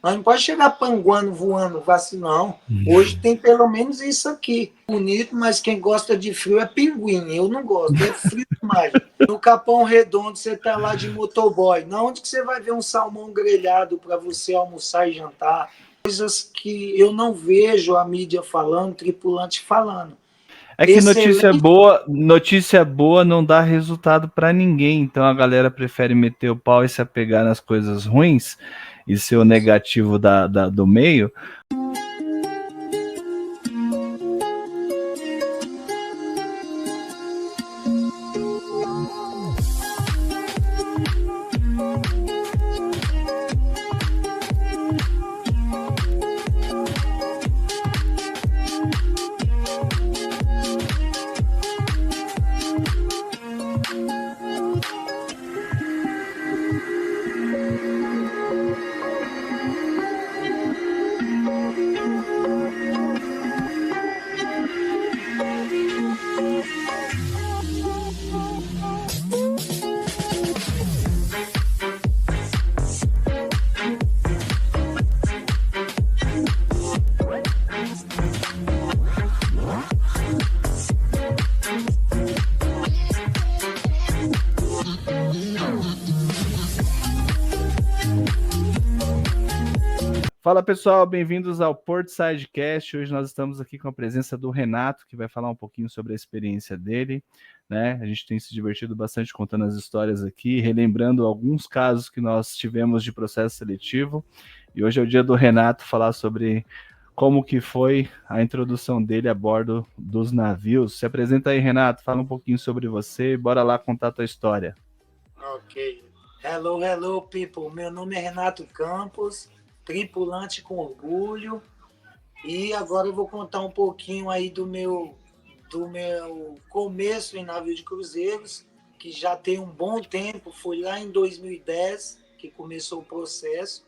Nós não pode chegar panguando, voando, assim, não. Hoje tem pelo menos isso aqui. Bonito, mas quem gosta de frio é pinguim. Eu não gosto, é frio demais. No Capão Redondo, você tá lá de motoboy. Na onde que você vai ver um salmão grelhado para você almoçar e jantar? Coisas que eu não vejo a mídia falando, tripulante falando. É que Excelente. notícia boa não dá resultado para ninguém, então a galera prefere meter o pau e se apegar nas coisas ruins e ser o negativo do meio. Fala pessoal, bem-vindos ao Portside Cast. Hoje nós estamos aqui com a presença do Renato, que vai falar um pouquinho sobre a experiência dele, né? A gente tem se divertido bastante contando as histórias aqui, relembrando alguns casos que nós tivemos de processo seletivo. E hoje é o dia do Renato falar sobre como que foi a introdução dele a bordo dos navios. Se apresenta aí, Renato, fala um pouquinho sobre você e bora lá contar a tua história. Ok. Hello, people. Meu nome é Renato Campos, tripulante com orgulho. E agora eu vou contar um pouquinho aí do meu começo em navio de cruzeiros, que já tem um bom tempo. Foi lá em 2010 que começou o processo.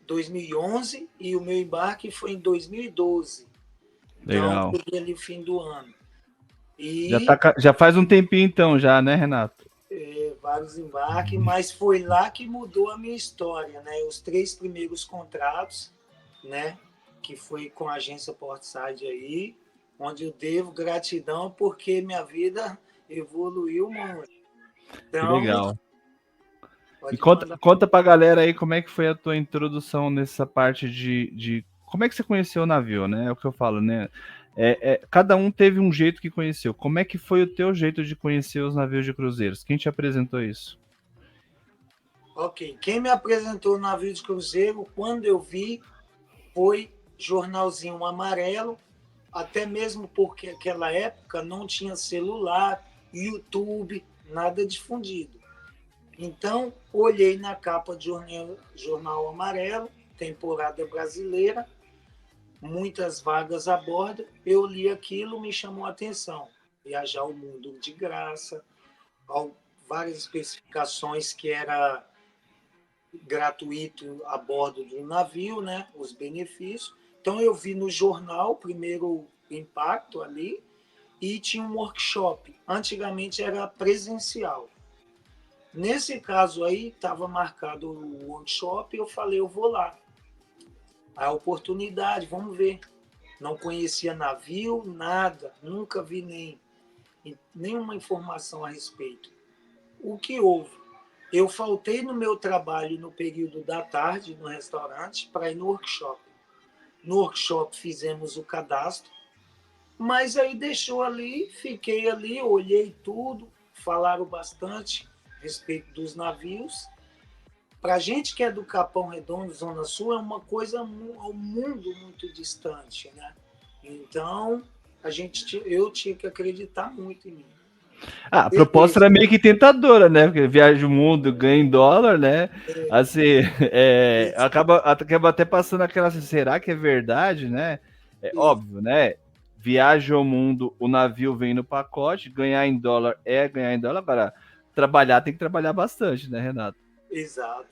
2011, e o meu embarque foi em 2012. Então, Legal. peguei ali o fim do ano. Já faz um tempinho então, já, né, Renato? Vários embarques, mas foi lá que mudou a minha história, né? Os 3 primeiros contratos, né? Que foi com a agência Portside aí, onde eu devo gratidão porque minha vida evoluiu muito. Que Então, legal. E pode conta, mandar. conta pra galera aí como é que foi a tua introdução nessa parte de como é que você conheceu o navio, né? É o que eu falo, né? Cada um teve um jeito que conheceu. Como é que foi o teu jeito de conhecer os navios de cruzeiros? Quem te apresentou isso? Ok, quem me apresentou o navio de cruzeiro, quando eu vi, foi jornalzinho amarelo, até mesmo porque naquela época não tinha celular, YouTube, nada difundido. Então, olhei na capa de jornal amarelo, temporada brasileira, muitas vagas a bordo. Eu li aquilo, me chamou a atenção. Viajar o mundo de graça, várias especificações que era gratuito a bordo do navio, né? Os benefícios. Então, eu vi no jornal, primeiro impacto ali, e tinha um workshop. Antigamente era presencial. Nesse caso aí, estava marcado o workshop, eu falei, eu vou lá. A oportunidade, vamos ver. Não conhecia navio, nada, nunca vi nenhuma informação a respeito. O que houve? Eu faltei no meu trabalho no período da tarde, no restaurante, para ir no workshop. No workshop fizemos o cadastro, mas aí deixou ali, fiquei ali, olhei tudo, falaram bastante a respeito dos navios. Para a gente que é do Capão Redondo, Zona Sul, é uma coisa, é um mundo muito distante, né? Então, eu tinha que acreditar muito em mim. Ah, a proposta Beleza. era meio que tentadora, né? Porque viaja o mundo, ganha em dólar, né? Assim, acaba até passando aquela assim, será que é verdade, né? É óbvio, né? Viaja o mundo, o navio vem no pacote, ganhar em dólar é ganhar em dólar, agora trabalhar tem que trabalhar bastante, né, Renato? Exato.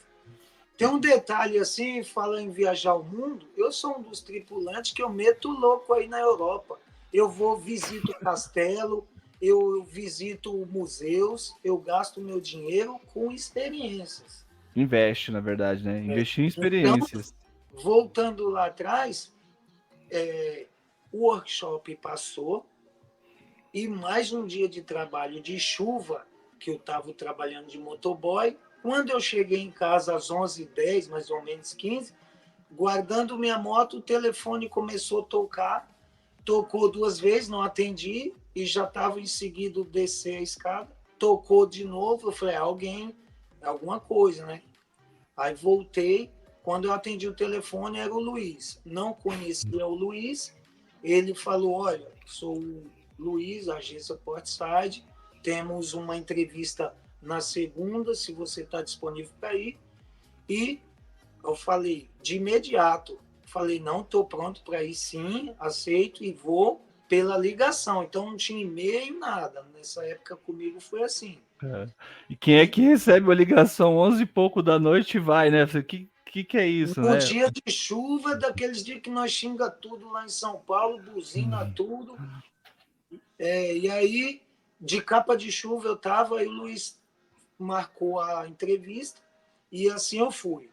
Tem um detalhe assim, fala em viajar o mundo, eu sou um dos tripulantes que eu meto louco aí na Europa. Eu vou, visito o castelo, eu visito museus, eu gasto meu dinheiro com experiências. Investe, na verdade, né? Investir em Então, experiências. voltando lá atrás, o workshop passou e mais um dia de trabalho de chuva, que eu estava trabalhando de motoboy. Quando eu cheguei em casa às 11h10, mais ou menos 15, guardando minha moto, o telefone começou a tocar, tocou 2 vezes, não atendi, e já estava em seguida descer a escada, tocou de novo, eu falei, alguém, alguma coisa, né? Aí voltei, quando eu atendi o telefone era o Luiz, não conhecia o Luiz, ele falou, olha, sou o Luiz, agência Portside, temos uma entrevista na segunda, se você está disponível para ir, e eu falei, de imediato, falei, não, estou pronto para ir sim, aceito e vou pela ligação. Então não tinha e-mail, nada. Nessa época comigo foi assim. É. E quem é E que recebe uma ligação 11 e pouco da noite e vai, né? O que é isso, no né? dia de chuva, daqueles dias que nós xinga tudo lá em São Paulo, buzina tudo. E aí, de capa de chuva eu estava, e o Luiz marcou a entrevista, e assim eu fui.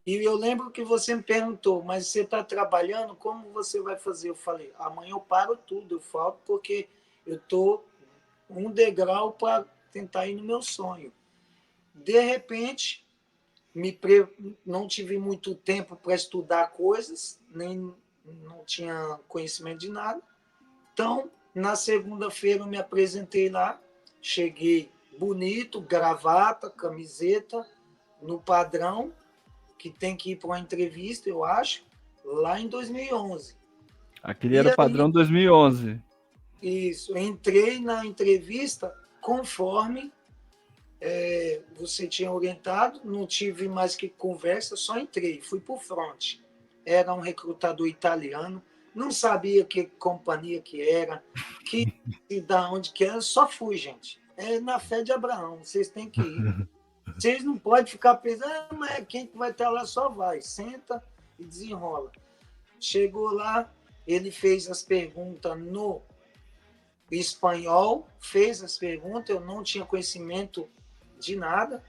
E eu lembro que você me perguntou, mas você está trabalhando, como você vai fazer? Eu falei, amanhã eu paro tudo, eu falto, porque eu estou um degrau para tentar ir no meu sonho. De repente, não tive muito tempo para estudar coisas, nem não tinha conhecimento de nada. Então, na segunda-feira, eu me apresentei lá, cheguei bonito, gravata, camiseta, no padrão, que tem que ir para uma entrevista, eu acho, lá em 2011. Aquele E era o aí, padrão 2011. isso, entrei na entrevista conforme você tinha orientado, não tive mais que conversa, só entrei, fui para o front. Era um recrutador italiano, não sabia que companhia que era, que da onde que era, só fui, gente. É na fé de Abraão, vocês têm que ir. Vocês não podem ficar pensando, mas quem vai estar lá só vai, senta e desenrola. Chegou lá, ele fez as perguntas no espanhol, fez as perguntas, eu não tinha conhecimento de nada.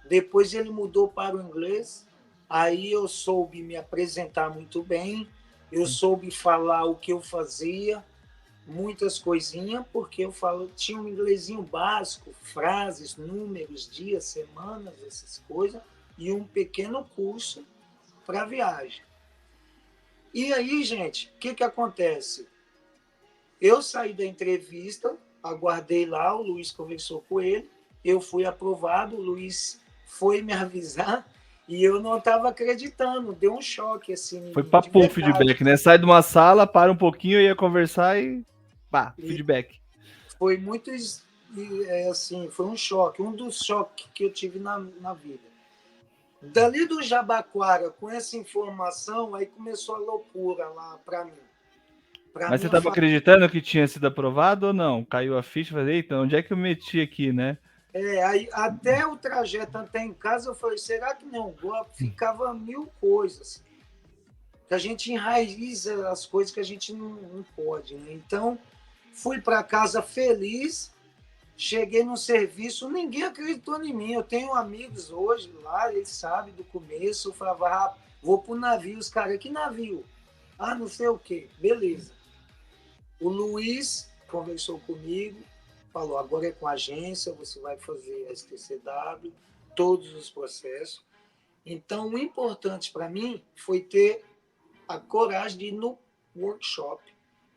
Depois ele mudou para o inglês, aí eu soube me apresentar muito bem, eu soube falar o que eu fazia, muitas coisinhas, porque eu tinha um inglesinho básico, frases, números, dias, semanas, essas coisas, e um pequeno curso para viagem. E aí, gente, o que acontece? Eu saí da entrevista, aguardei lá, o Luiz conversou com ele, eu fui aprovado, o Luiz foi me avisar e eu não estava acreditando, deu um choque assim em Foi mim, de papo o verdade. feedback, né? Sai de uma sala, para um pouquinho, ia conversar e pá, E feedback. foi muito assim, foi um choque, um dos choques que eu tive na vida. Dali do Jabaquara, com essa informação, aí começou a loucura lá para mim. Para Mas você minha estava família. acreditando que tinha sido aprovado ou não? Caiu a ficha e falei, eita, onde é que eu meti aqui, né? Aí, até o trajeto até em casa, eu falei, será que não é um golpe? Ficava mil coisas. Que a gente enraiza as coisas que a gente não pode. Né? Então, fui para casa feliz, cheguei no serviço, ninguém acreditou em mim. Eu tenho amigos hoje lá, eles sabem do começo. Eu falava, vou para o navio. Os caras, que navio? Ah, não sei o quê. Beleza. O Luiz conversou comigo, falou, agora é com a agência, você vai fazer a STCW, todos os processos. Então, o importante para mim foi ter a coragem de ir no workshop,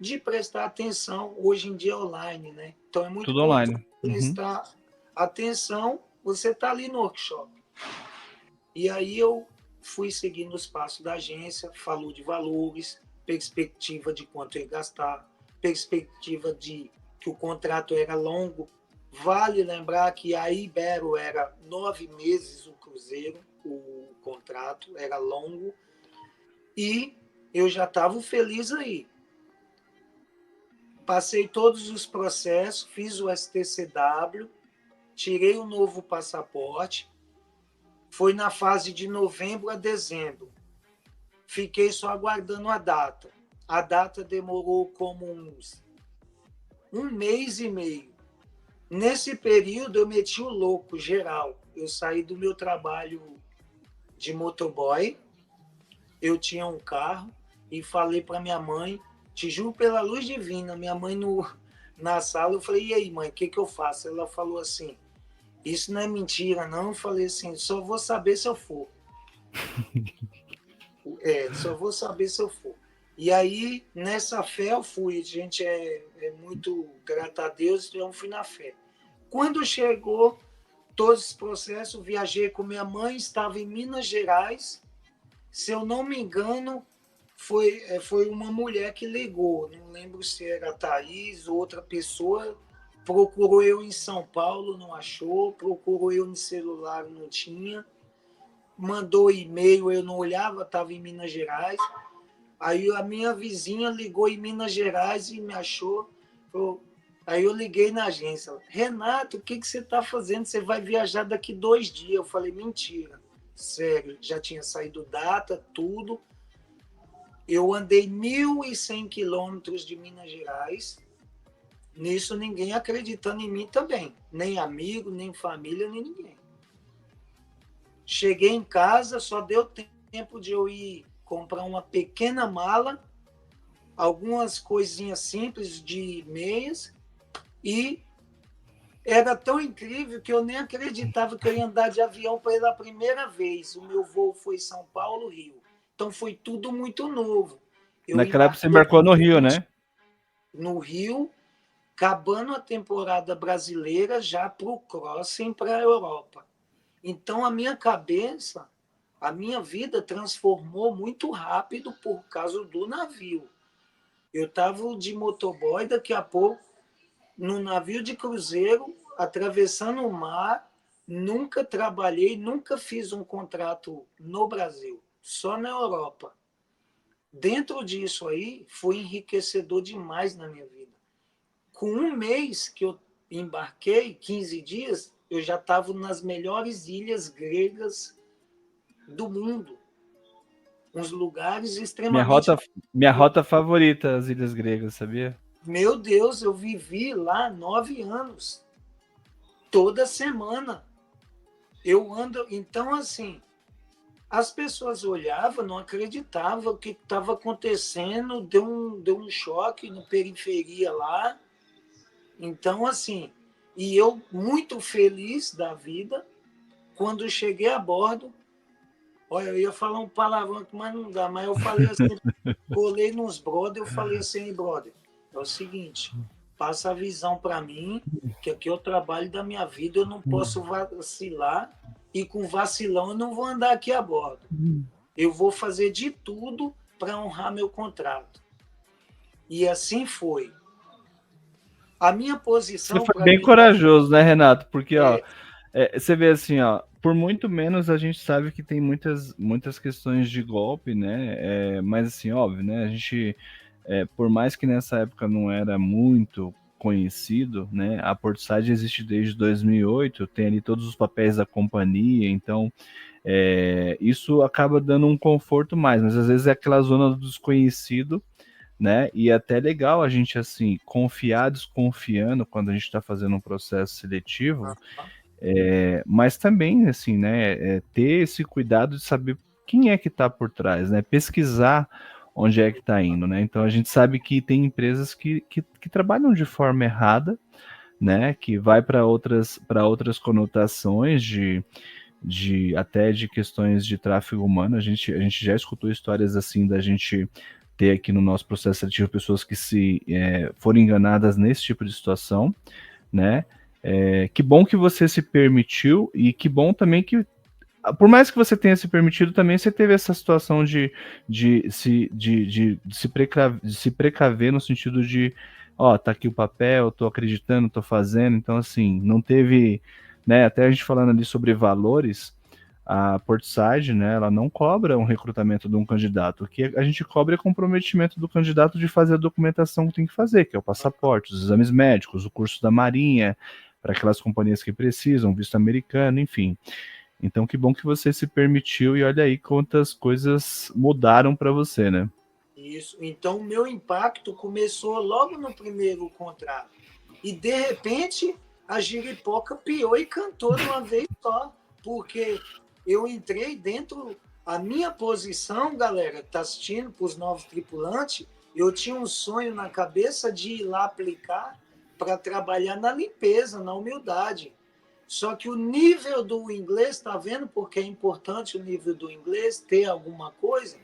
de prestar atenção, hoje em dia online, né? Então, é muito Tudo importante online. Uhum. prestar atenção, você está ali no workshop. E aí eu fui seguindo os passos da agência, falou de valores, perspectiva de quanto ia gastar, perspectiva de que o contrato era longo. Vale lembrar que a Ibero era 9 meses o cruzeiro, o contrato era longo, e eu já estava feliz aí. Passei todos os processos, fiz o STCW, tirei o novo passaporte, foi na fase de novembro a dezembro. Fiquei só aguardando a data. A data demorou como um mês e meio. Nesse período, eu meti o louco geral. eu saí do meu trabalho de motoboy, eu tinha um carro e falei para minha mãe, te juro pela luz divina, minha mãe na sala, eu falei, e aí, mãe, o que eu faço? Ela falou assim, isso não é mentira, não. Eu falei assim, só vou saber se eu for. Só vou saber se eu for. E aí, nessa fé, eu fui. A gente é muito grata a Deus, então eu fui na fé. Quando chegou todo esse processo, viajei com minha mãe, estava em Minas Gerais. Se eu não me engano, foi uma mulher que ligou. Não lembro se era a Thaís ou outra pessoa. Procurou eu em São Paulo, não achou. Procurou eu no celular, não tinha. Mandou e-mail, eu não olhava, estava em Minas Gerais. Aí a minha vizinha ligou em Minas Gerais e me achou. Aí eu liguei na agência. Renato, o que você está fazendo? Você vai viajar daqui 2 dias. Eu falei, mentira. Sério, já tinha saído data, tudo. Eu andei 1.100 quilômetros de Minas Gerais. Nisso ninguém acreditando em mim também. Nem amigo, nem família, nem ninguém. Cheguei em casa, só deu tempo de eu ir comprar uma pequena mala, algumas coisinhas simples de meias, e era tão incrível que eu nem acreditava que eu ia andar de avião pela primeira vez. O meu voo foi São Paulo, Rio. Então foi tudo muito novo. Eu Naquela época você embarcou no Rio, né? No Rio, acabando a temporada brasileira, já para o crossing para a Europa. Então a minha cabeça, a minha vida transformou muito rápido por causa do navio. Eu estava de motoboy, daqui a pouco, no navio de cruzeiro, atravessando o mar. Nunca trabalhei, nunca fiz um contrato no Brasil, só na Europa. Dentro disso aí, foi enriquecedor demais na minha vida. Com um mês que eu embarquei, 15 dias, eu já estava nas melhores ilhas gregas do mundo. Uns lugares extremamente... Minha rota favorita, as Ilhas Gregas, sabia? Meu Deus, eu vivi lá 9 anos. Toda semana. Eu ando... Então, assim, as pessoas olhavam, não acreditavam o que estava acontecendo, deu um choque na periferia lá. Então, assim, e eu muito feliz da vida, quando cheguei a bordo, olha, eu ia falar um palavrão, mas não dá, mas eu falei assim, colei nos brother, eu falei assim, brother, é o seguinte, passa a visão para mim, que aqui é o trabalho da minha vida, eu não posso vacilar, e com vacilão eu não vou andar aqui a bordo. Eu vou fazer de tudo para honrar meu contrato. E assim foi. A minha posição... Você foi bem corajoso, né, Renato? Porque, ó, você vê assim, ó, por muito menos a gente sabe que tem muitas questões de golpe, né? Mas assim, óbvio, né? A gente, por mais que nessa época não era muito conhecido, né? A Portside existe desde 2008, tem ali todos os papéis da companhia, então isso acaba dando um conforto mais, mas às vezes é aquela zona do desconhecido, né? E é até legal a gente assim confiar desconfiando quando a gente está fazendo um processo seletivo, mas também assim, né? Ter esse cuidado de saber quem é que está por trás, né? Pesquisar onde é que está indo, né? Então a gente sabe que tem empresas que trabalham de forma errada, né? Que vai para outras conotações até de questões de tráfego humano. A gente já escutou histórias assim da gente ter aqui no nosso processo seletivo pessoas que foram enganadas nesse tipo de situação, né? Que bom que você se permitiu e que bom também que, por mais que você tenha se permitido, também você teve essa situação de se precaver no sentido de, ó, tá aqui o papel, tô acreditando, tô fazendo, então assim, não teve, né, até a gente falando ali sobre valores, a Portside, né, ela não cobra um recrutamento de um candidato. O que a gente cobra é comprometimento do candidato de fazer a documentação que tem que fazer, que é o passaporte, os exames médicos, o curso da Marinha, para aquelas companhias que precisam, visto americano, enfim. Então, que bom que você se permitiu e olha aí quantas coisas mudaram para você, né? Isso. Então, o meu impacto começou logo no primeiro contrato. E, de repente, a giripoca piou e cantou de uma vez só. porque eu entrei dentro... A minha posição, galera, que está assistindo, para os novos tripulantes, eu tinha um sonho na cabeça de ir lá aplicar para trabalhar na limpeza, na humildade. Só que o nível do inglês, está vendo porque é importante o nível do inglês, ter alguma coisa?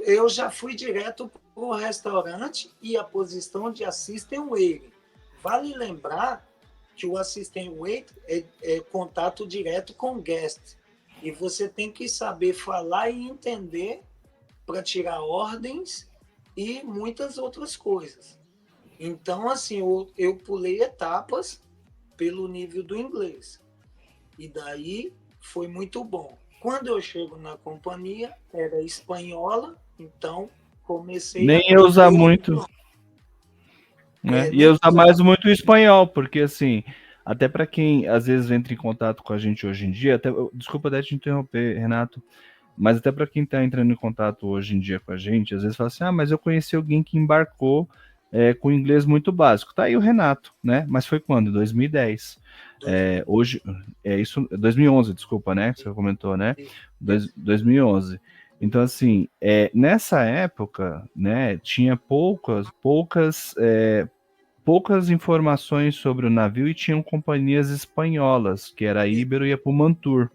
Eu já fui direto para o restaurante e a posição de assistant waiter. Vale lembrar que o assistant waiter é contato direto com o guest. E você tem que saber falar e entender para tirar ordens e muitas outras coisas. Então, assim, eu pulei etapas pelo nível do inglês. E daí foi muito bom. Quando eu chego na companhia, era espanhola, então comecei a Nem ia usar aprender. muito, né? Ia Nem usar mais muito o espanhol, porque assim, até para quem às vezes entra em contato com a gente hoje em dia, desculpa até te interromper, Renato, mas até para quem está entrando em contato hoje em dia com a gente, às vezes fala assim, mas eu conheci alguém que embarcou com inglês muito básico. Tá aí o Renato, né? Mas foi quando? 2010. Hoje, isso, 2011, desculpa, né? Você comentou, né? 2011. Então, assim, nessa época, né, tinha poucas informações sobre o navio e tinham companhias espanholas, que era a Ibero e a Pumantur.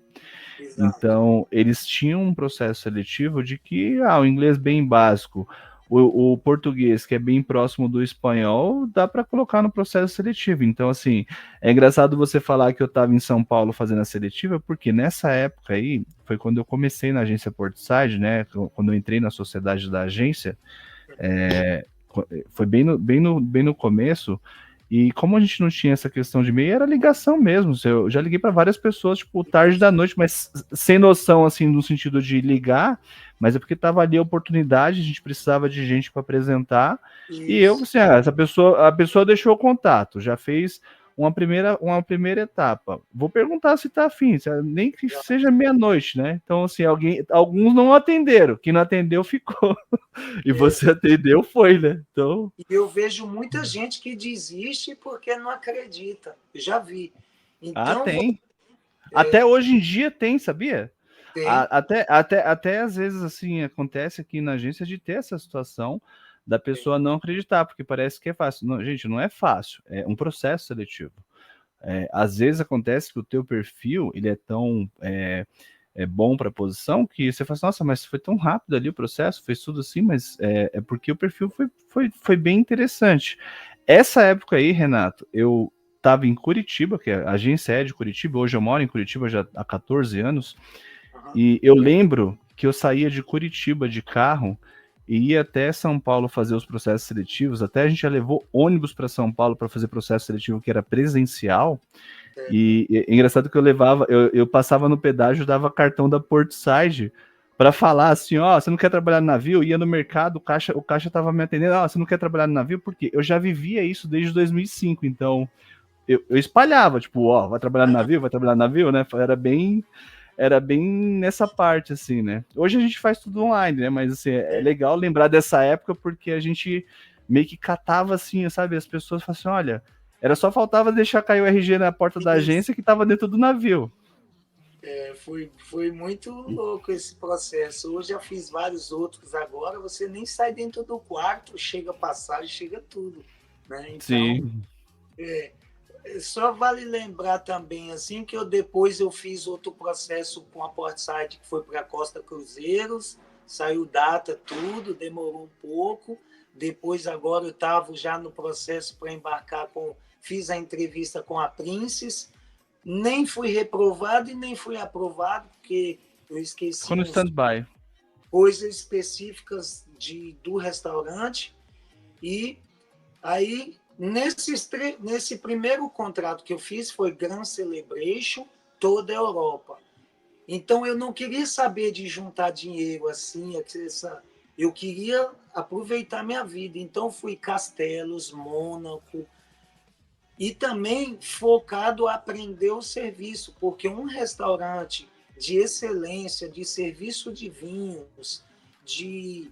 Exato. Então, eles tinham um processo seletivo de que o inglês bem básico, o português, que é bem próximo do espanhol, dá para colocar no processo seletivo. Então, assim, é engraçado você falar que eu estava em São Paulo fazendo a seletiva, porque nessa época aí, foi quando eu comecei na agência Portside, né? Quando eu entrei na sociedade da agência, foi bem no começo. E como a gente não tinha essa questão de e-mail, era ligação mesmo. Eu já liguei para várias pessoas, tipo, tarde da noite, mas sem noção, assim, no sentido de ligar, mas é porque tava ali a oportunidade, a gente precisava de gente para apresentar. E eu, Isso. assim, a pessoa deixou o contato, já fez uma primeira etapa. Vou perguntar se tá afim, nem que seja meia-noite, né? Então, assim, alguns não atenderam, quem não atendeu ficou. E você atendeu, foi, né? Então. E eu vejo muita gente que desiste porque não acredita. Eu já vi. Então, Tem. Até hoje em dia tem, sabia? tem. Até às vezes assim acontece aqui na agência de ter essa situação da pessoa não acreditar, porque parece que é fácil. Não, gente, não é fácil, é um processo seletivo. Às vezes acontece que o teu perfil ele é tão bom para a posição que você fala assim, nossa, mas foi tão rápido ali o processo, fez tudo assim, mas é porque o perfil foi bem interessante. Essa época aí, Renato, eu estava em Curitiba, que a agência é de Curitiba, hoje eu moro em Curitiba já há 14 anos, e eu lembro que eu saía de Curitiba de carro e ia até São Paulo fazer os processos seletivos, até a gente já levou ônibus para São Paulo para fazer processo seletivo que era presencial, e é engraçado que eu passava no pedágio, dava cartão da Portside para falar assim, você não quer trabalhar no navio? Ia no mercado, o caixa tava me atendendo, você não quer trabalhar no navio? Porque eu já vivia isso desde 2005, então eu espalhava, tipo, vai trabalhar no navio, né? Era bem nessa parte, assim, né? Hoje a gente faz tudo online, né? Mas, assim, é legal lembrar dessa época porque a gente meio que catava, assim, sabe? As pessoas falavam assim, olha, era só faltava deixar cair o RG na porta da Isso. agência que tava dentro do navio. Foi muito louco esse processo. Hoje já fiz vários outros. Agora você nem sai dentro do quarto, chega passagem, chega tudo. Né? Então, Sim. só vale lembrar também assim que depois eu fiz outro processo com a Portside que foi para a Costa Cruzeiros, saiu data, tudo, demorou um pouco. Depois agora eu estava já no processo para embarcar fiz a entrevista com a Princess, nem fui reprovado e nem fui aprovado, porque eu Ficou esqueci no uns stand-by. coisas específicas do restaurante. E aí, nesse primeiro contrato que eu fiz, foi Grand Celebration, toda a Europa. Então, eu não queria saber de juntar dinheiro assim, eu queria aproveitar minha vida. Então, fui Castelos, Mônaco, e também focado a aprender o serviço, porque um restaurante de excelência, de serviço de vinhos, de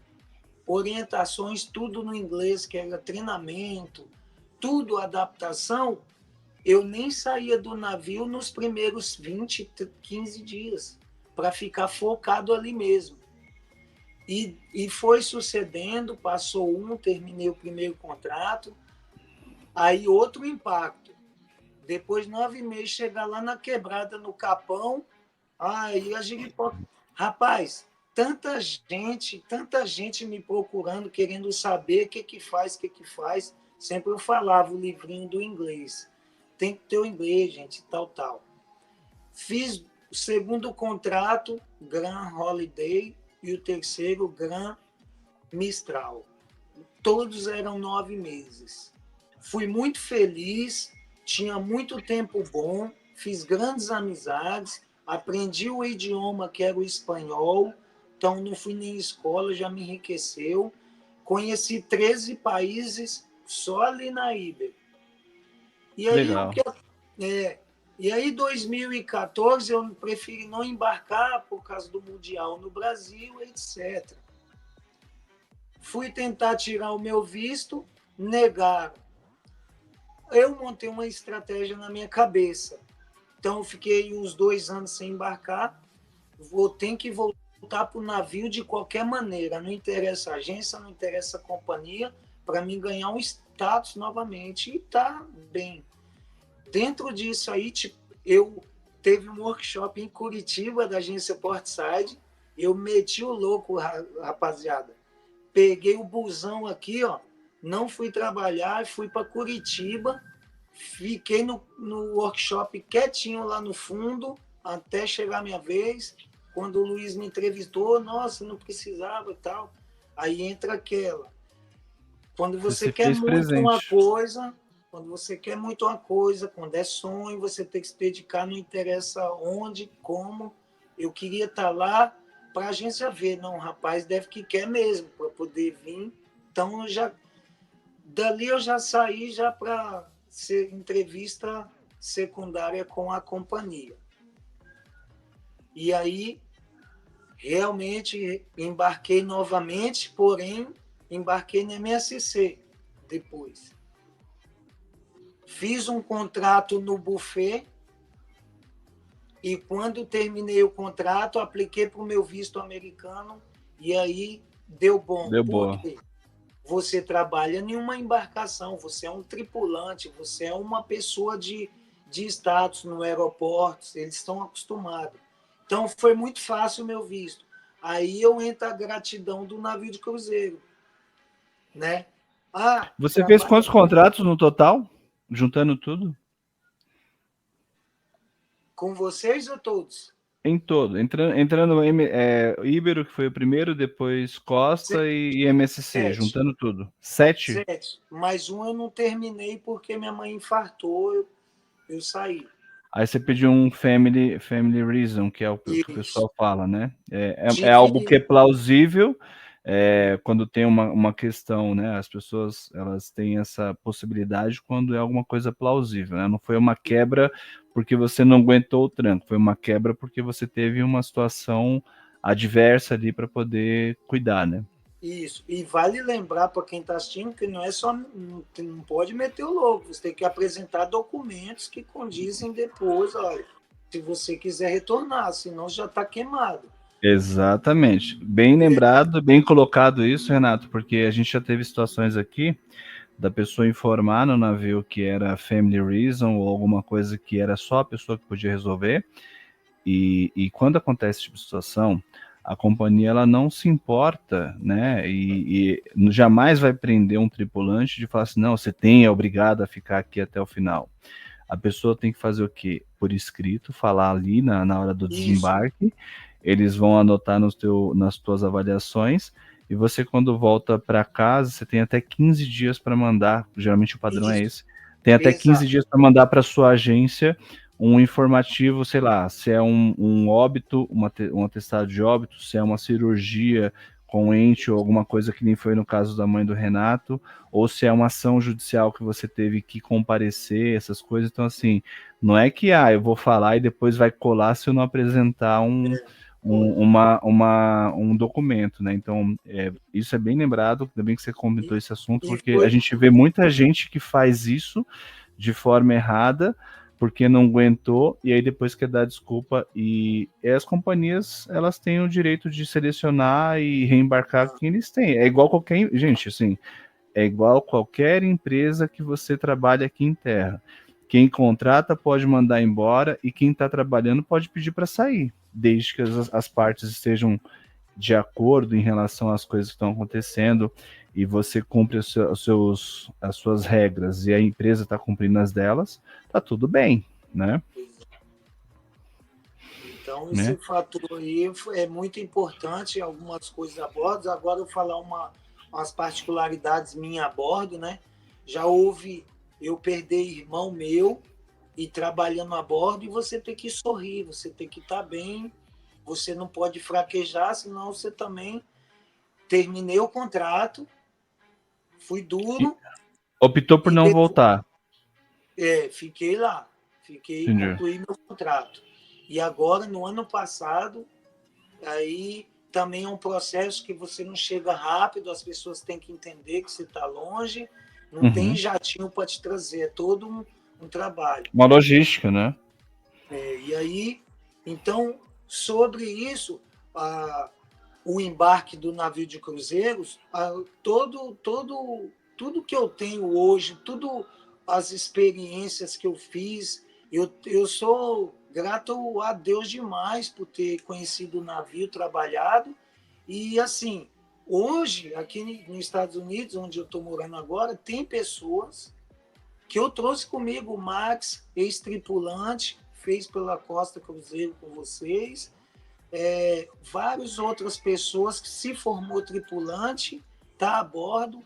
orientações, tudo no inglês, que era treinamento, tudo adaptação, eu nem saía do navio nos primeiros 20, 15 dias, para ficar focado ali mesmo. E foi sucedendo, passou terminei o primeiro contrato, aí outro impacto. Depois 9 meses, chegar lá na quebrada, no Capão, aí a giripoca. Rapaz, tanta gente me procurando, querendo saber o que faz, o que faz. Sempre eu falava o livrinho do inglês. Tem que ter o inglês, gente, tal. Fiz o segundo contrato, Grand Holiday, e o terceiro, Grand Mistral. Todos eram 9 meses. Fui muito feliz, tinha muito tempo bom, fiz grandes amizades, aprendi o idioma que era o espanhol, então não fui nem escola, já me enriqueceu. Conheci 13 países só ali na Iber. E aí, Legal. e aí, 2014, eu preferi não embarcar por causa do Mundial no Brasil, etc. Fui tentar tirar o meu visto, negaram. Eu montei uma estratégia na minha cabeça. Então, eu fiquei uns 2 anos sem embarcar. Ter que voltar para o navio de qualquer maneira. Não interessa a agência, não interessa a companhia, para mim ganhar um status novamente. E tá bem. Dentro disso aí, eu teve um workshop em Curitiba, da agência Portside. Eu meti o louco, rapaziada. Peguei o busão aqui, ó. Não fui trabalhar, fui para Curitiba, fiquei no workshop quietinho lá no fundo, até chegar a minha vez. Quando o Luiz me entrevistou, nossa, não precisava e tal. Aí entra aquela. Quando você quer muito uma coisa, quando é sonho, você tem que se dedicar, não interessa onde, como. Eu queria estar lá para a agência ver, não, o rapaz deve que quer mesmo, para poder vir. Então, dali eu já saí já para ser entrevista secundária com a companhia. E aí, realmente, embarquei novamente, porém, embarquei na MSC depois. Fiz um contrato no buffet e quando terminei o contrato, apliquei para o meu visto americano e aí deu bom. Deu boa. Por quê? Você trabalha em uma embarcação, você é um tripulante, você é uma pessoa de status no aeroporto, eles estão acostumados. Então, foi muito fácil o meu visto. Aí eu entro a gratidão do navio de cruzeiro, né? Você fez quantos contratos no total, juntando tudo? Com vocês ou todos? Em todo, entrando Ibero, que foi o primeiro, depois Costa e MSC, 7. juntando tudo. 7? 7. Mais um eu não terminei porque minha mãe infartou, eu saí. Aí você pediu um family reason, que é o que o pessoal fala, né? É algo que é plausível, quando tem uma questão, né? As pessoas elas têm essa possibilidade quando é alguma coisa plausível, né? Não foi uma quebra porque você não aguentou o tranco, foi uma quebra porque você teve uma situação adversa ali para poder cuidar, né? Isso. E vale lembrar para quem está assistindo que não é só. Não pode meter o louco. Você tem que apresentar documentos que condizem depois, olha, se você quiser retornar, senão já está queimado. Exatamente. Bem lembrado, bem colocado isso, Renato, porque a gente já teve situações aqui da pessoa informar no navio que era family reason ou alguma coisa que era só a pessoa que podia resolver. E quando acontece esse tipo de situação, a companhia ela não se importa, né? E jamais vai prender um tripulante de falar assim, não, você é obrigado a ficar aqui até o final. A pessoa tem que fazer o quê? Por escrito, falar ali na hora do desembarque, eles vão anotar nas tuas avaliações, e você, quando volta para casa, você tem até 15 dias para mandar, geralmente o padrão é esse, tem até 15 dias para mandar para sua agência um informativo, sei lá, se é um óbito, um atestado de óbito, se é uma cirurgia com ente ou alguma coisa que nem foi no caso da mãe do Renato, ou se é uma ação judicial que você teve que comparecer, essas coisas. Então, assim, não é que eu vou falar e depois vai colar se eu não apresentar um documento, né? Então, isso é bem lembrado, ainda bem que você comentou esse assunto, porque a gente vê muita gente que faz isso de forma errada, porque não aguentou, e aí depois quer dar desculpa, e as companhias, elas têm o direito de selecionar e reembarcar quem eles têm. É igual qualquer, gente, assim, é igual qualquer empresa que você trabalha aqui em terra. Quem contrata pode mandar embora e quem está trabalhando pode pedir para sair, desde que as partes estejam de acordo em relação às coisas que estão acontecendo e você cumpre as suas regras e a empresa está cumprindo as delas, tá tudo bem, né? Então, esse fator aí é muito importante, algumas coisas a bordo. Agora eu vou falar umas particularidades minhas a bordo, né? Já houve eu perder irmão meu e trabalhando a bordo, e você tem que sorrir, você tem que estar bem, você não pode fraquejar, senão você também... Terminei o contrato, fui duro. Optou por não voltar. Fiquei lá, concluí meu contrato. E agora, no ano passado, aí também é um processo que você não chega rápido, as pessoas têm que entender que você está longe, não tem jatinho para te trazer, é todo um trabalho. Uma logística, né? E aí, então, sobre isso, o embarque do navio de cruzeiros, tudo que eu tenho hoje, tudo as experiências que eu fiz, eu sou grato a Deus demais por ter conhecido o navio, trabalhado. E, assim, hoje, aqui nos Estados Unidos, onde eu estou morando agora, tem pessoas que eu trouxe comigo, o Max, ex-tripulante, fez pela Costa Cruzeiro com vocês, várias outras pessoas que se formou tripulante, está a bordo,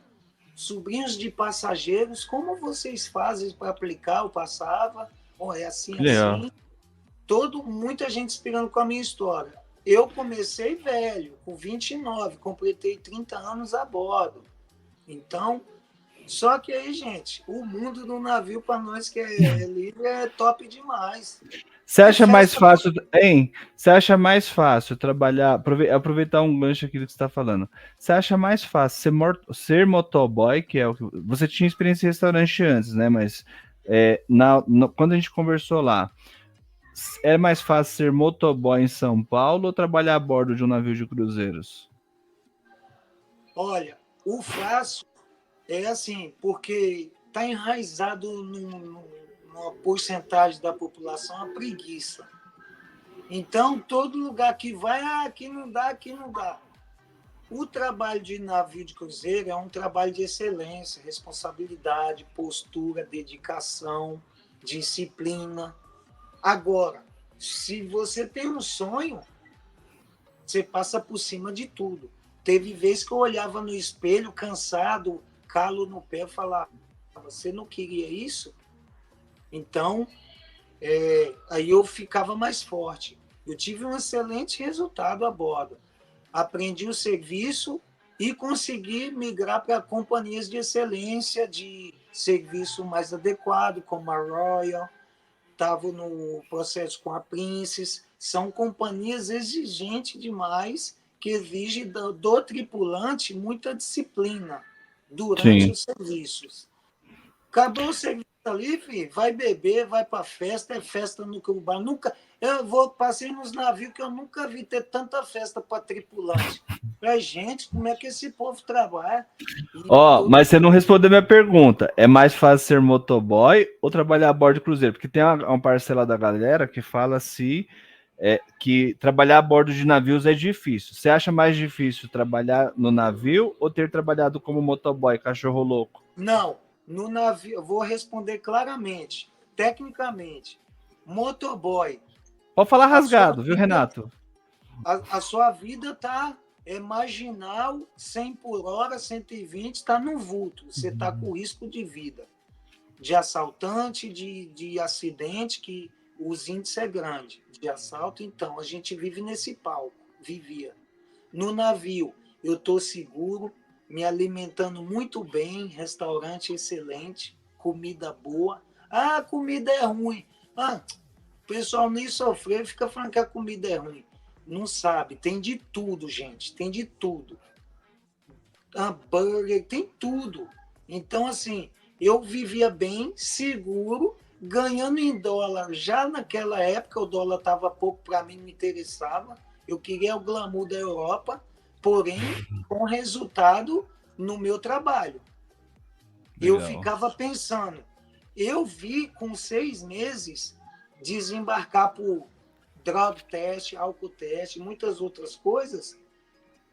sobrinhos de passageiros. Como vocês fazem para aplicar? Eu passava, é assim, assim. Muita gente inspirando com a minha história. Eu comecei velho, com 29, completei 30 anos a bordo. Então, só que aí, gente, o mundo do navio para nós que é livre é top demais. Você acha mais fácil, hein? Você acha mais fácil trabalhar, aproveitar um gancho aqui do que você está falando. Você acha mais fácil ser motoboy, que é o que você tinha experiência em restaurante antes, né? Mas quando a gente conversou lá, é mais fácil ser motoboy em São Paulo ou trabalhar a bordo de um navio de cruzeiros? Olha, o fácil é assim, porque está enraizado numa porcentagem da população a preguiça. Então, todo lugar que vai, aqui não dá, aqui não dá. O trabalho de navio de cruzeiro é um trabalho de excelência, responsabilidade, postura, dedicação, disciplina. Agora, se você tem um sonho, você passa por cima de tudo. Teve vezes que eu olhava no espelho, cansado, calo no pé, e falava, você não queria isso? Então, aí eu ficava mais forte. Eu tive um excelente resultado a bordo. Aprendi o serviço e consegui migrar para companhias de excelência, de serviço mais adequado, como a Royal, estava no processo com a Princess. São companhias exigentes demais, que exigem do tripulante muita disciplina durante os serviços. Acabou o serviço ali, filho, vai beber, vai para festa, é festa no bar. Passei nos navios que eu nunca vi ter tanta festa para tripulante. Gente, como é que esse povo trabalha? Mas você não respondeu minha pergunta. É mais fácil ser motoboy ou trabalhar a bordo de cruzeiro? Porque tem uma parcela da galera que fala que trabalhar a bordo de navios é difícil. Você acha mais difícil trabalhar no navio ou ter trabalhado como motoboy, cachorro louco? Não, no navio, eu vou responder claramente, tecnicamente. Motoboy. Pode falar rasgado, viu, Renato? A sua vida está marginal, 100 por hora, 120, está no vulto. Você está com risco de vida, de assaltante, de acidente, que os índices é grande, de assalto. Então, a gente vive nesse palco, vivia. No navio, eu estou seguro, me alimentando muito bem, restaurante excelente, comida boa. A comida é ruim. O pessoal nem sofreu e fica falando que a comida é ruim. Não sabe, tem de tudo, gente, tem de tudo. Hambúrguer, tem tudo. Então, assim, eu vivia bem, seguro, ganhando em dólar. Já naquela época, o dólar estava pouco, para mim não me interessava. Eu queria o glamour da Europa, porém, com resultado no meu trabalho. Eu Legal. ficava pensando, eu vi com 6 meses desembarcar por drug test, álcool teste, muitas outras coisas,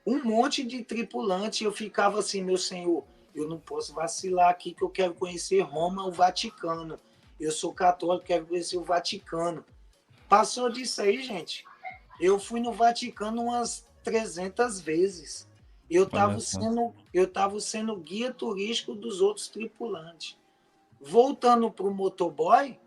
um monte de tripulante. Eu ficava assim, meu senhor, eu não posso vacilar aqui que eu quero conhecer Roma, o Vaticano. Eu sou católico, quero conhecer o Vaticano. Passou disso aí, gente. Eu fui no Vaticano umas 300 vezes. Olha só. Eu tava sendo guia turístico dos outros tripulantes. Voltando para o motoboy,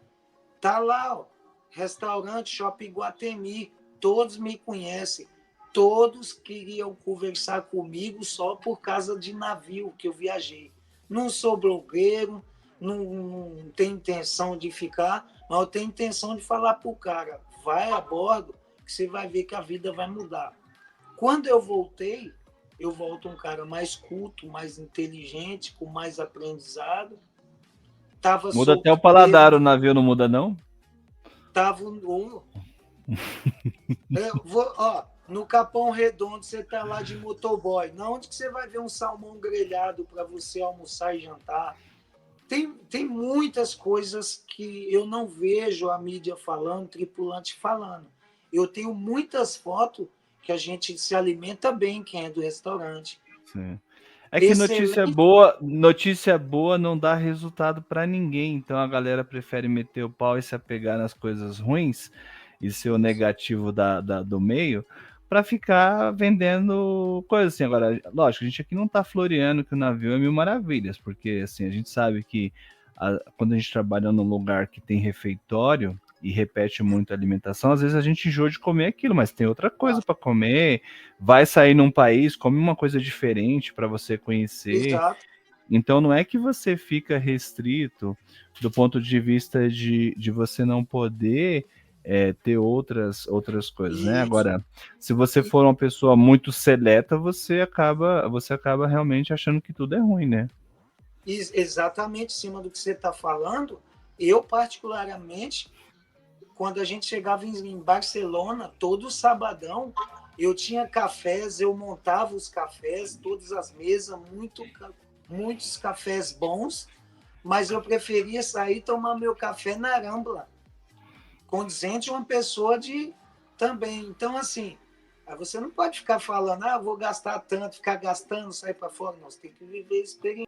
tá lá, ó, restaurante Shopping Guatemi, todos me conhecem, todos queriam conversar comigo só por causa de navio que eu viajei. Não sou blogueiro, não tenho intenção de ficar, mas eu tenho intenção de falar para o cara, vai a bordo, que você vai ver que a vida vai mudar. Quando eu voltei, eu volto um cara mais culto, mais inteligente, com mais aprendizado. Tava Muda até o paladar, o navio não muda, não? tava ó, no Capão Redondo, você tá lá de motoboy. Na onde que você vai ver um salmão grelhado para você almoçar e jantar? Tem muitas coisas que eu não vejo a mídia falando, tripulante falando. Eu tenho muitas fotos que a gente se alimenta bem, quem é do restaurante. Sim. É que Excelente. notícia boa não dá resultado para ninguém, então a galera prefere meter o pau e se apegar nas coisas ruins e ser o negativo do meio para ficar vendendo coisas assim. Agora, lógico, a gente aqui não tá floreando que o navio é mil maravilhas, porque assim, a gente sabe que quando a gente trabalha num lugar que tem refeitório e repete muito a alimentação, às vezes a gente enjoa de comer aquilo, mas tem outra coisa para comer, vai sair num país, come uma coisa diferente para você conhecer. Exato. Então não é que você fica restrito do ponto de vista de você não poder ter outras coisas, né? Isso. Agora, se você for uma pessoa muito seleta, você acaba realmente achando que tudo é ruim, né? Exatamente em cima do que você está falando. Eu, particularmente, quando a gente chegava em Barcelona, todo sabadão, eu tinha cafés, eu montava os cafés, todas as mesas, muitos cafés bons, mas eu preferia sair e tomar meu café na Rambla, condizente uma pessoa de também. Então, assim, você não pode ficar falando, vou gastar tanto, ficar gastando, sair para fora. Não, você tem que viver a experiência.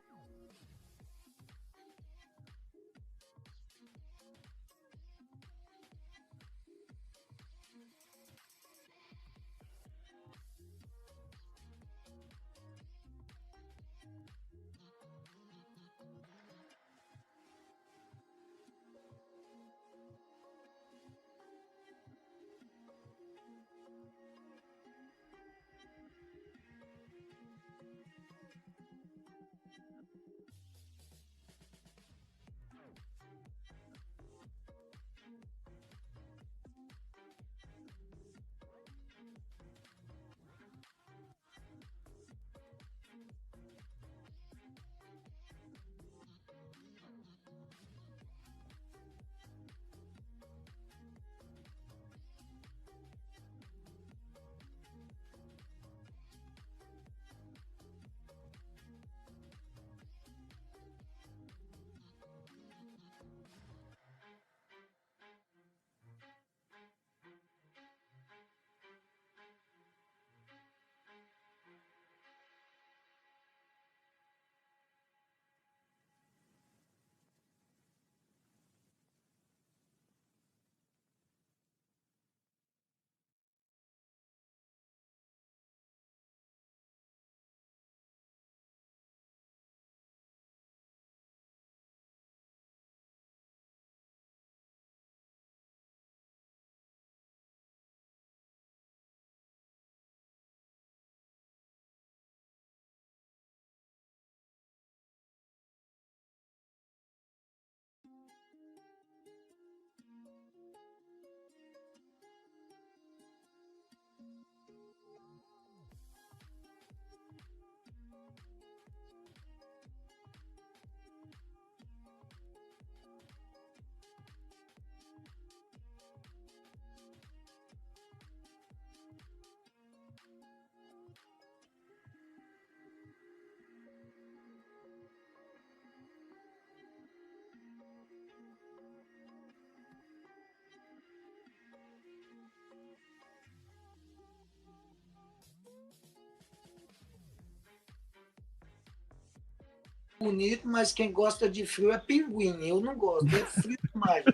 bonito, mas quem gosta de frio é pinguim. Eu não gosto, é frio demais.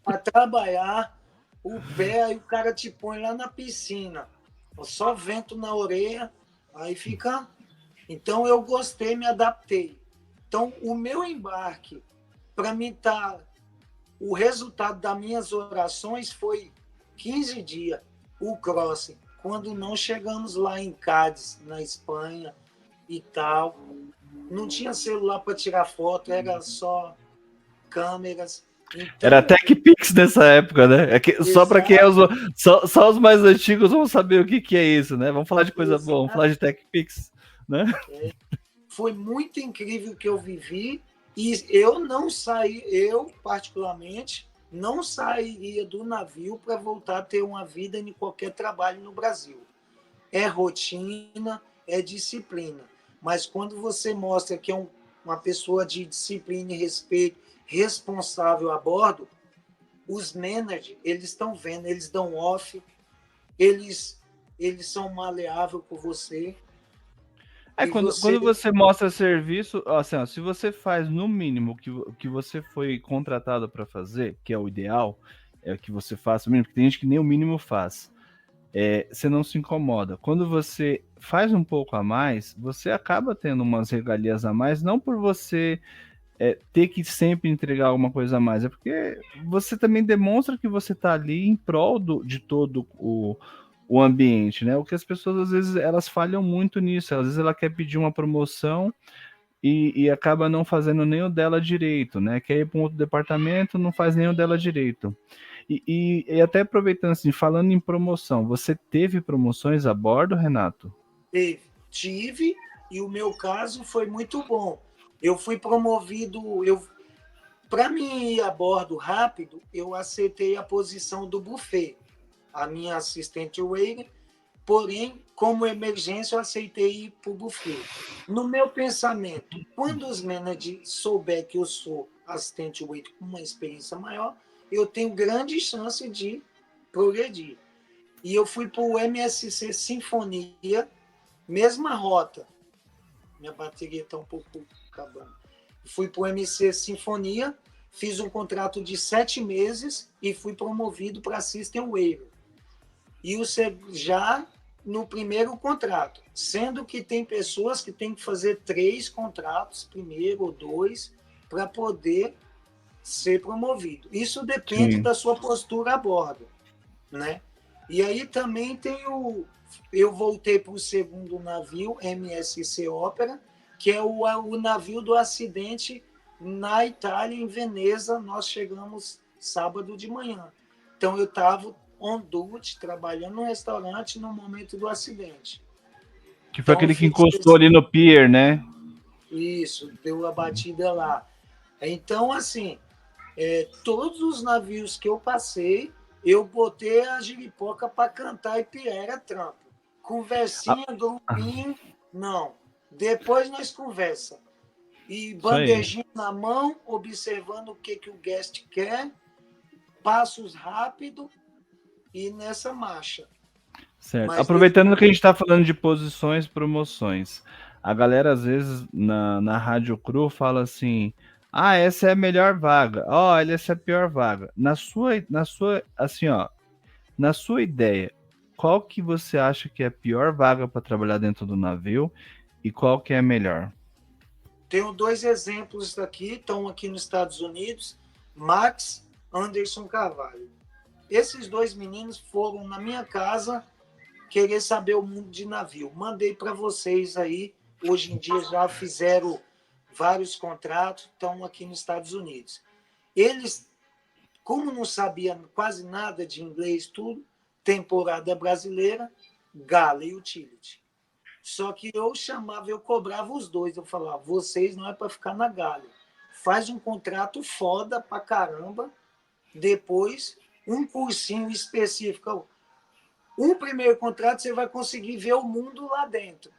Para trabalhar, o pé, aí o cara te põe lá na piscina. Só vento na orelha, aí fica. Então eu gostei, me adaptei. Então o meu embarque, para mim tá. O resultado das minhas orações foi 15 dias, o crossing. Quando não chegamos lá em Cádiz, na Espanha e tal. Não tinha celular para tirar foto, era só câmeras. Era Então, TechPix nessa época, né? Só para quem exato, só os mais antigos vão saber o que é isso, né? Vamos falar de coisa boa, vamos falar exato. de TechPix, né? Foi muito incrível o que eu vivi e eu não saí, eu particularmente, não sairia do navio para voltar a ter uma vida em qualquer trabalho no Brasil. É rotina, é disciplina. Mas quando você mostra que é uma pessoa de disciplina e respeito, responsável a bordo, os managers, eles estão vendo, eles dão off, eles, eles são maleáveis com você. E Quando você. você mostra serviço, assim, ó, se você faz no mínimo que você foi contratado para fazer, que é o ideal, é que você faça o mínimo, porque tem gente que nem o mínimo faz. Você não se incomoda. Quando você faz um pouco a mais, você acaba tendo umas regalias a mais, não por você ter que sempre entregar alguma coisa a mais, é porque você também demonstra que você está ali em prol de todo o ambiente, né? O que as pessoas às vezes elas falham muito nisso, às vezes ela quer pedir uma promoção e acaba não fazendo nem o dela direito, né? Quer ir para um outro departamento, não faz nem o dela direito. E até aproveitando assim, falando em promoção, você teve promoções a bordo, Renato? Tive, e o meu caso foi muito bom. Eu fui promovido, para mim ir a bordo rápido, eu aceitei a posição do buffet. A minha assistente waiter, porém, como emergência, eu aceitei ir para o buffet. No meu pensamento, quando os managers souber que eu sou assistente waiter com uma experiência maior, eu tenho grande chance de progredir. E eu fui para o MSC Sinfonia, mesma rota. Minha bateria está um pouco acabando. Fui para o MC Sinfonia, fiz um contrato de 7 meses e fui promovido para System Waiver. E já no primeiro contrato, sendo que tem pessoas que têm que fazer 3 contratos primeiro ou 2 para poder ser promovido. Isso depende Sim. da sua postura a bordo, né? E aí também tem eu voltei para o segundo navio, MSC Ópera, que é o navio do acidente na Itália, em Veneza. Nós chegamos sábado de manhã. Então eu estava on duty, trabalhando no restaurante no momento do acidente. Que foi Então eu aquele que fiz encostou ali no pier, né? isso, deu a batida lá. Então, assim, todos os navios que eu passei, eu botei a giripoca para cantar e era trampo. Ah, Conversinha, grupinho, não. Depois nós conversa. E isso aí. bandejinha na mão, observando o que o guest quer, passos rápido e nessa marcha. Certo. Mas deu Aproveitando que a gente está falando de posições, promoções, a galera às vezes na Rádio Cru fala assim: ah, essa é a melhor vaga, ó, essa é a pior vaga. Assim, ó, na sua ideia, qual que você acha que é a pior vaga para trabalhar dentro do navio e qual que é a melhor? Tenho 2 exemplos aqui, estão aqui nos Estados Unidos, Max Anderson Carvalho. Esses 2 meninos foram na minha casa querer saber o mundo de navio. Mandei para vocês aí, hoje em dia já fizeram vários contratos, estão aqui nos Estados Unidos. Eles, como não sabiam quase nada de inglês, tudo, temporada brasileira, Gala e Utility. Só que eu cobrava os dois. Eu falava, vocês não é para ficar na galha. Faz um contrato foda pra caramba, depois um cursinho específico. Um primeiro contrato você vai conseguir ver o mundo lá dentro.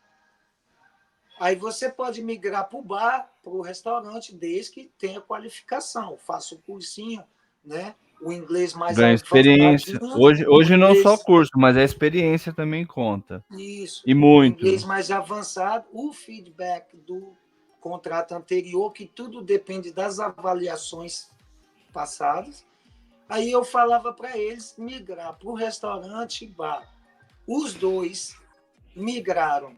Aí você pode migrar para o bar, para o restaurante, desde que tenha qualificação. Faça o cursinho, né? O inglês mais Ganha experiência. avançadinho, o Hoje não só inglês. curso, mas a experiência também conta. Isso. E O muito. inglês mais avançado, o feedback contrato anterior, que tudo depende das avaliações passadas. Aí eu falava para eles migrar para o restaurante e bar. Os dois migraram.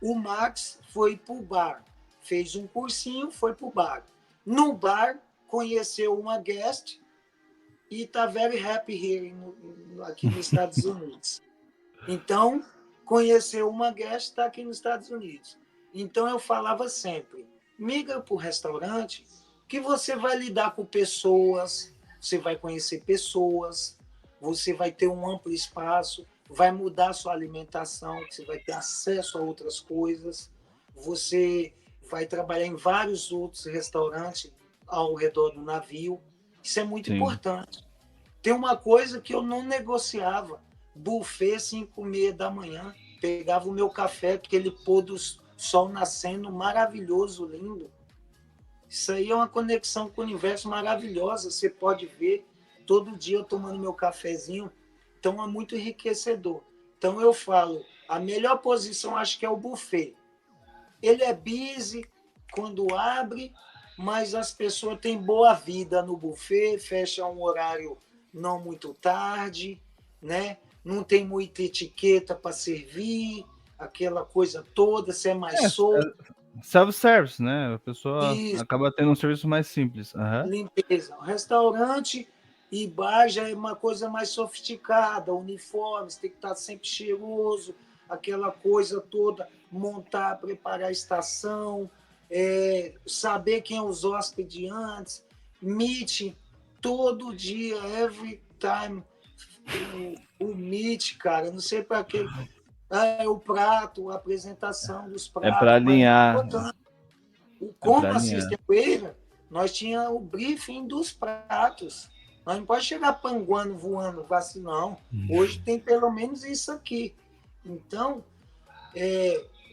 O Max foi para o bar, fez um cursinho, foi para o bar. No bar, conheceu uma guest e está very happy here aqui nos Estados Unidos. Então, conheceu uma guest, está aqui nos Estados Unidos. Então, eu falava sempre, migra para o restaurante, que você vai lidar com pessoas, você vai conhecer pessoas, você vai ter um amplo espaço, vai mudar a sua alimentação, você vai ter acesso a outras coisas, você vai trabalhar em vários outros restaurantes ao redor do navio. Isso é muito importante. Tem uma coisa que eu não negociava, buffet 5h30 da manhã, pegava o meu café, aquele pôr do sol nascendo, maravilhoso, lindo. Isso aí é uma conexão com o universo maravilhosa, você pode ver todo dia eu tomando meu cafezinho, então é muito enriquecedor. Então eu falo, a melhor posição acho que é o buffet. Ele é busy quando abre, mas as pessoas têm boa vida no buffet, fecha um horário não muito tarde, né? Não tem muita etiqueta para servir, aquela coisa toda, você é mais solto. Self-service, né? A pessoa Isso, acaba tendo um serviço mais simples. limpeza. Restaurante e bar já é uma coisa mais sofisticada, uniformes, tem que estar sempre cheiroso, aquela coisa toda, montar, preparar a estação, saber quem é os hóspedes antes, meet todo dia, every time, o meet, cara, não sei para quê. O prato, a apresentação dos É para pratos, mas é alinhar. importante. É para Como alinhar. assistente capoeira, nós tínhamos o briefing dos pratos. Nós não pode chegar panguando, voando, assim, não. Hoje tem pelo menos isso aqui. Então,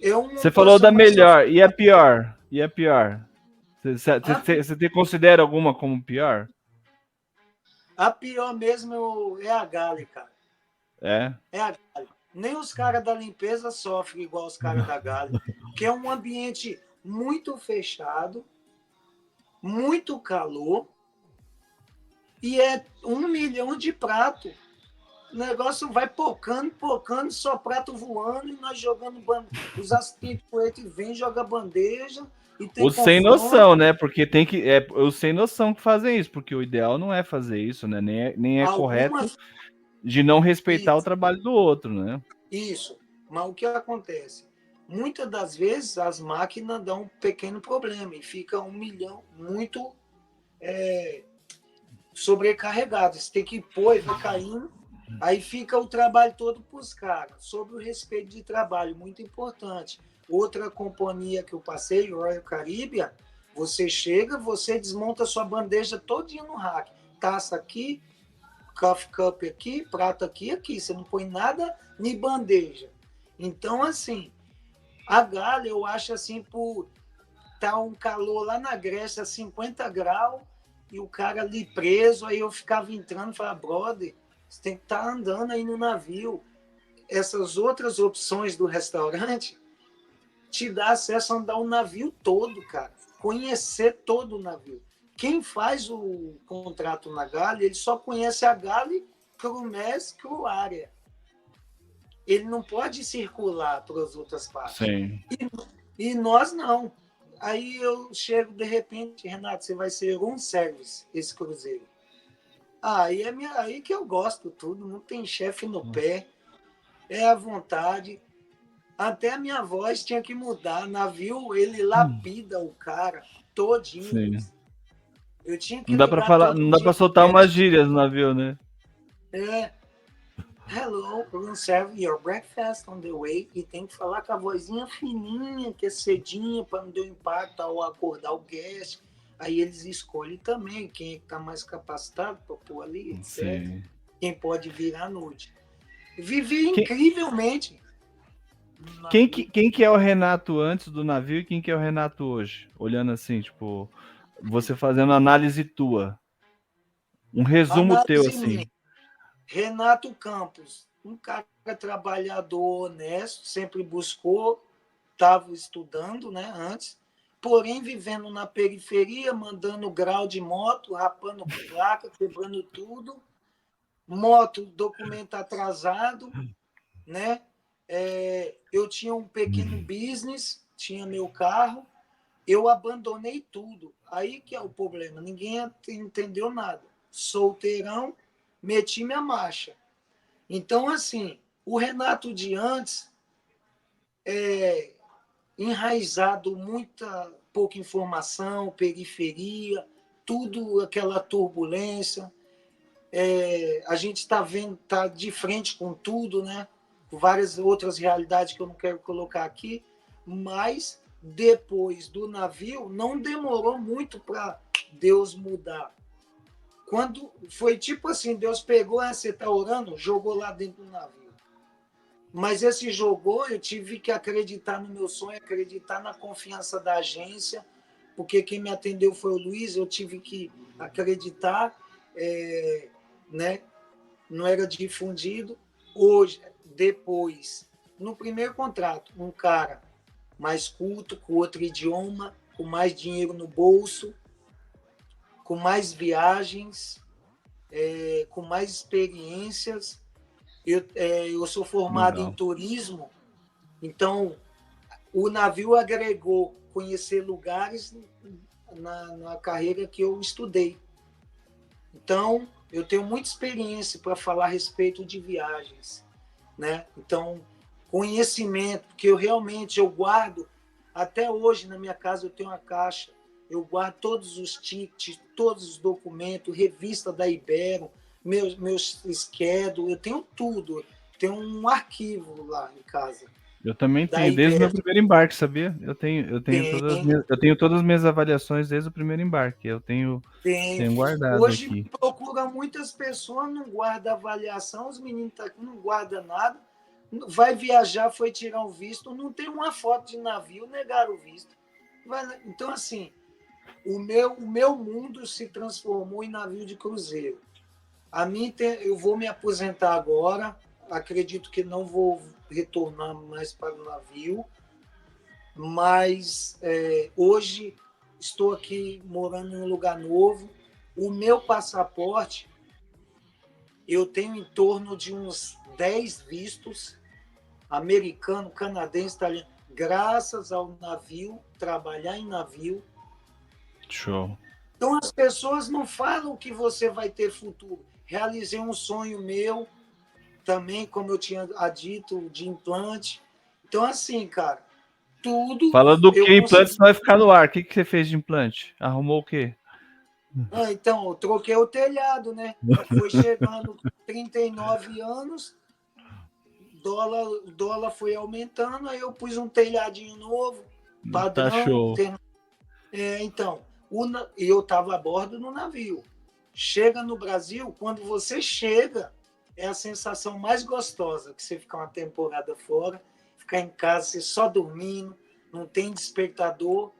eu uma Você falou da posição mais melhor, e a sofisticada. pior? E a pior? Você considera alguma como pior? A pior mesmo é a Gale, cara. É? É a Gale. Nem os caras da limpeza sofrem igual os caras da Gale, que é um ambiente muito fechado, muito calor, e é 1 milhão de pratos. O negócio vai pocando, só prato voando, e nós jogando os assistentes poetas vêm, joga bandeja, e tem Os sem confronto. noção, né? Porque tem que. É os sem noção que fazem isso, porque o ideal não é fazer isso, né? Nem é correto Algumas. de não respeitar o Isso, trabalho do outro, né? isso. Mas o que acontece? Muitas das vezes as máquinas dão um pequeno problema e fica 1 milhão muito sobrecarregado. Você tem que pôr e vai caindo. Aí fica o trabalho todo para os caras, sobre o respeito de trabalho, muito importante. Outra companhia que eu passei, Royal Caribbean, você chega, você desmonta sua bandeja todinha no rack. Taça aqui, coffee cup aqui, prato aqui, aqui. Você não põe nada em bandeja. Então, assim, a galha, eu acho assim, por tá um calor lá na Grécia, 50 graus, e o cara ali preso, aí eu ficava entrando e falava, brother, você tem que estar andando aí no navio. Essas outras opções do restaurante te dá acesso a andar o navio todo, cara. Conhecer todo o navio. Quem faz o contrato na Gale, ele só conhece a Gale, Crumés, Cruária. Ele não pode circular para as outras partes. Sim. E nós não. Aí eu chego de repente, Renato, você vai ser um service esse cruzeiro. Aí aí que eu gosto tudo, não tem chefe no pé, é à vontade. Até a minha voz tinha que mudar. Navio, ele lapida o cara todinho. Sim. Eu tinha que Não dá para ligar falar, todo não dá dia para pro soltar umas guest. gírias no navio, né? Hello, we're gonna serve your breakfast on the way. E tem que falar com a vozinha fininha, que é cedinha, para não dar impacto ao acordar o guest. Aí eles escolhem também quem está mais capacitado para pôr ali, etc. Sim. Quem pode vir à noite. Vivi Quem, incrivelmente. quem que é o Renato antes do navio e quem que é o Renato hoje? Olhando assim, tipo, você fazendo análise tua. Um resumo teu, Análise minha. assim. Renato Campos, um cara trabalhador, honesto, sempre buscou, estava estudando, né, antes, porém vivendo na periferia, mandando grau de moto, rapando placa, quebrando tudo, moto, documento atrasado, né? Eu tinha um pequeno business, tinha meu carro, eu abandonei tudo. Aí que é o problema, ninguém entendeu nada. Solteirão, meti minha marcha. Então, assim, o Renato de antes, enraizado, muita pouca informação, periferia, tudo aquela turbulência. A gente está vendo, está de frente com tudo, né? Várias outras realidades que eu não quero colocar aqui, mas depois do navio não demorou muito para Deus mudar. Quando foi tipo assim, Deus pegou, você está orando, jogou lá dentro do navio. Mas esse jogou, eu tive que acreditar no meu sonho, acreditar na confiança da agência, porque quem me atendeu foi o Luiz, eu tive que acreditar, né? Não era difundido. Hoje, depois, no primeiro contrato, um cara mais culto, com outro idioma, com mais dinheiro no bolso, com mais viagens, com mais experiências. Eu sou formado em Legal. turismo, então o navio agregou conhecer lugares na carreira que eu estudei. Então, eu tenho muita experiência para falar a respeito de viagens, né? Então, conhecimento, porque eu guardo, até hoje na minha casa eu tenho uma caixa, eu guardo todos os tickets, todos os documentos, revista da Ibero, meus schedule, eu tenho tudo, tenho um arquivo lá em casa, Eu também da tenho, desde o meu Ibero. primeiro embarque, sabia? Eu tenho todas as minhas avaliações desde o primeiro embarque. Tem. Tenho guardado Hoje aqui. procura muitas pessoas, não guarda avaliação, os meninos tá aqui, não guarda nada. Vai viajar, foi tirar o visto, não tem uma foto de navio, negaram o visto. Então, assim, o meu mundo se transformou em navio de cruzeiro. Eu vou me aposentar agora, acredito que não vou retornar mais para o navio, mas hoje estou aqui morando em um lugar novo. O meu passaporte, eu tenho em torno de uns 10 vistos, americano, canadense, italiano, graças ao navio, trabalhar em navio. Show. Então as pessoas não falam que você vai ter futuro. Realizei um sonho meu também, como eu tinha dito, de implante. Então, assim, cara, tudo Fala do eu que implante, consegui. você vai ficar no ar. O que você fez de implante? Arrumou o quê? Então, eu troquei o telhado, né? Foi chegando 39 anos, o dólar foi aumentando, aí eu pus um telhadinho novo, Tá padrão. show. Então, eu estava a bordo no navio. Chega no Brasil, quando você chega, é a sensação mais gostosa, que você ficar uma temporada fora, ficar em casa, você só dormindo, não tem despertador,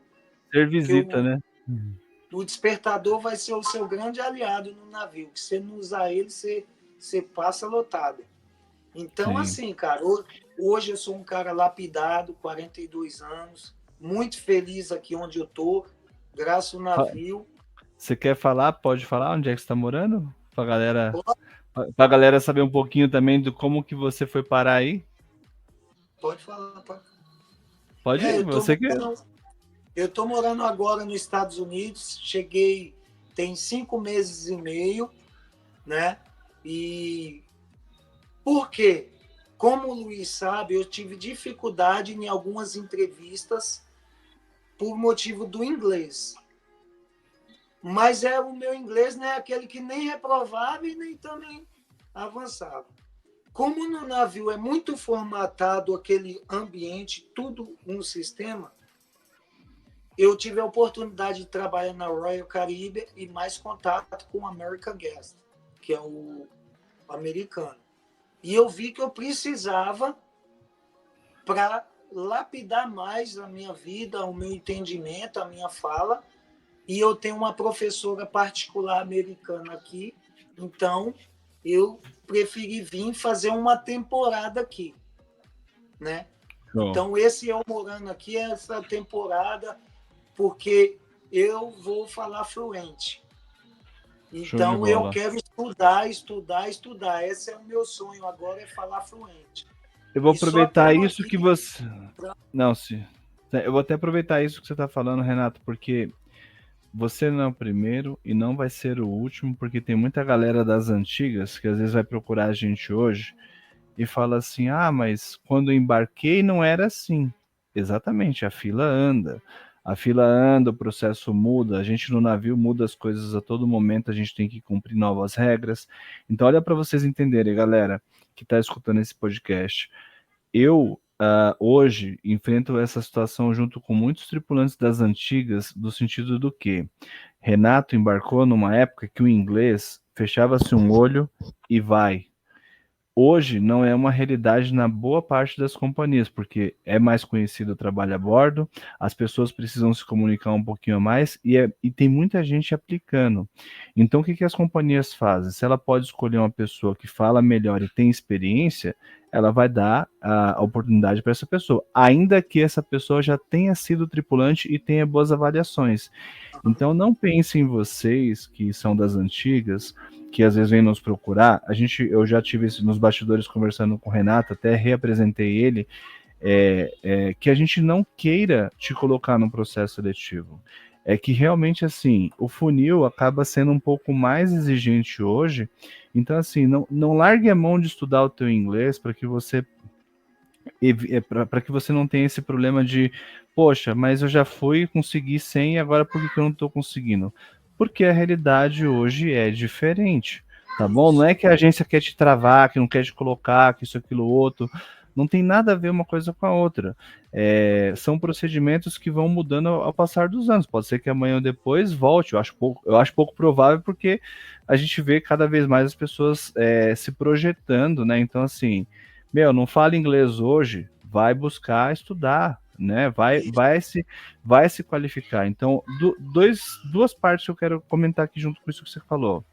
Ter que visita, né? o despertador vai ser o seu grande aliado no navio, que você não usar ele, você passa lotado. Então, Sim. assim, cara, hoje eu sou um cara lapidado, 42 anos, muito feliz aqui onde eu tô, graças ao navio. Você quer falar? Pode falar onde é que você tá morando? Pra galera saber um pouquinho também do como que você foi parar aí. Pode falar, pode. Pode ir, você que. Eu tô morando agora nos Estados Unidos, cheguei tem 5 meses e meio, né? E por quê? Como o Luiz sabe, eu tive dificuldade em algumas entrevistas por motivo do inglês. Mas o meu inglês não é aquele que nem reprovava e nem também avançava. Como no navio é muito formatado aquele ambiente, tudo um sistema, eu tive a oportunidade de trabalhar na Royal Caribbean e mais contato com o American Guest, que é o americano. E eu vi que eu precisava, para lapidar mais a minha vida, o meu entendimento, a minha fala, e eu tenho uma professora particular americana aqui, então eu preferi vir fazer uma temporada aqui, né? Show. Então esse eu morando aqui é essa temporada, porque eu vou falar fluente. Show de Então, eu bola. quero estudar, estudar, estudar. Esse é o meu sonho agora, é falar fluente. Eu vou E só aproveitar estamos isso aqui. que você. Não, se. Eu vou até aproveitar isso que você está falando, Renato, porque você não é o primeiro e não vai ser o último, porque tem muita galera das antigas que às vezes vai procurar a gente hoje e fala assim: ah, mas quando eu embarquei não era assim. Exatamente, a fila anda. A fila anda, o processo muda, a gente no navio muda as coisas a todo momento, a gente tem que cumprir novas regras. Então, olha para vocês entenderem, galera, que está escutando esse podcast. Eu, hoje, enfrento essa situação junto com muitos tripulantes das antigas, do sentido do que Renato embarcou numa época que o inglês fechava-se um olho e vai. Hoje não é uma realidade na boa parte das companhias, porque é mais conhecido o trabalho a bordo, as pessoas precisam se comunicar um pouquinho a mais e tem muita gente aplicando. Então, o que as companhias fazem? Se ela pode escolher uma pessoa que fala melhor e tem experiência, ela vai dar a oportunidade para essa pessoa, ainda que essa pessoa já tenha sido tripulante e tenha boas avaliações. Então, não pensem em vocês que são das antigas que às vezes vem nos procurar. Eu já tive nos bastidores conversando com o Renato, até reapresentei ele, que a gente não queira te colocar no processo seletivo. É que realmente assim, o funil acaba sendo um pouco mais exigente hoje. Então, assim, não largue a mão de estudar o teu inglês para que você para que você não tenha esse problema de, poxa, mas eu já fui, consegui 100 e agora por que eu não estou conseguindo? Porque a realidade hoje é diferente, tá bom? Não é que a agência quer te travar, que não quer te colocar, que isso, aquilo, outro. Não tem nada a ver uma coisa com a outra. São procedimentos que vão mudando ao passar dos anos. Pode ser que amanhã ou depois volte. Eu acho pouco provável porque a gente vê cada vez mais as pessoas se projetando, né? Então, assim, não fala inglês hoje, vai buscar estudar, né? Vai se qualificar. Então, duas partes que eu quero comentar aqui junto com isso que você falou.